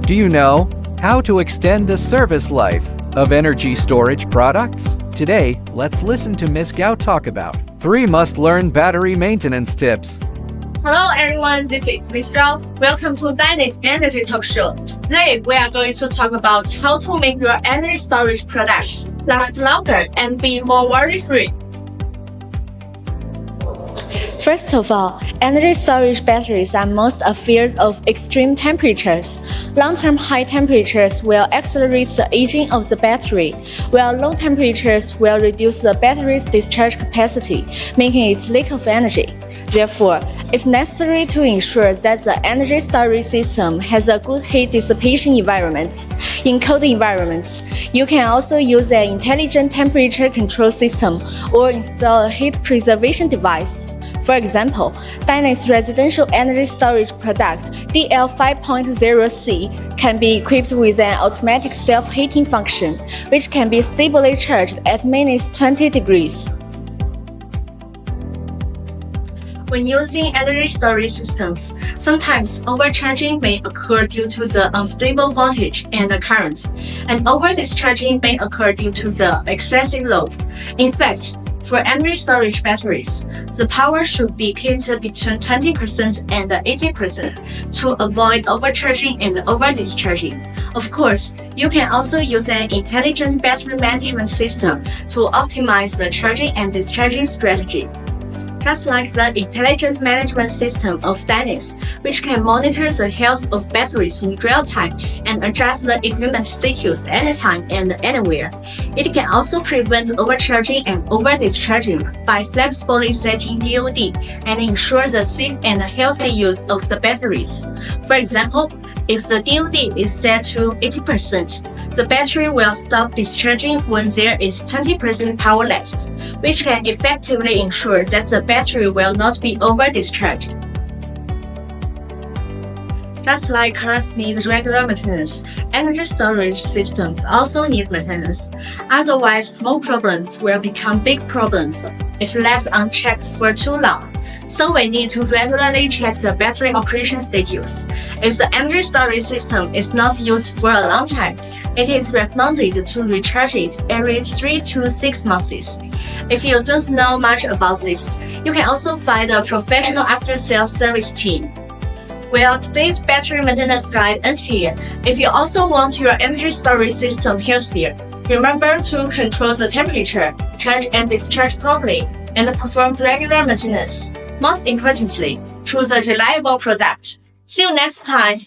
Do you know how to extend the service life of energy storage products? Today, let's listen to Miss Gao talk about 3 must-learn battery maintenance tips. Hello everyone, this is Miss Gao. Welcome to Dyness Energy Talkshow. Today we are going to talk about how to make your energy storage products last longer and be more worry-free. First of all, energy storage batteries are most afraid of extreme temperatures. Long-term high temperatures will accelerate the aging of the battery, while low temperatures will reduce the battery's discharge capacity, making it lack of energy. Therefore, it's necessary to ensure that the energy storage system has a good heat dissipation environment. In cold environments, you can also use an intelligent temperature control system or install a heat preservation device. For example, Dyness residential energy storage product DL5.0C can be equipped with an automatic self-heating function, which can be stably charged at -20 degrees. When using energy storage systems, sometimes overcharging may occur due to the unstable voltage and the current, and overdischarging may occur due to the excessive load. In fact, for energy storage batteries, the power should be kept between 20% and 80% to avoid overcharging and overdischarging. Of course, you can also use an intelligent battery management system to optimize the charging and discharging strategy. Just like the intelligent management system of Dyness, which can monitor the health of batteries in real time and adjust the equipment status anytime and anywhere. It can also prevent overcharging and overdischarging by flexibly setting DOD and ensure the safe and healthy use of the batteries. For example, if the DOD is set to 80%, the battery will stop discharging when there is 20% power left, which can effectively ensure that the battery will not be over-discharged. Just like cars need regular maintenance, energy storage systems also need maintenance. Otherwise, small problems will become big problems if left unchecked for too long. So we need to regularly check the battery operation status. If the energy storage system is not used for a long time, it is recommended to recharge it every 3 to 6 months. If you don't know much about this, you can also find a professional after-sales service team. Well, today's battery maintenance guide ends here. If you also want your energy storage system healthier, remember to control the temperature, charge and discharge properly, and perform regular maintenance. Most importantly, choose a reliable product. See you next time!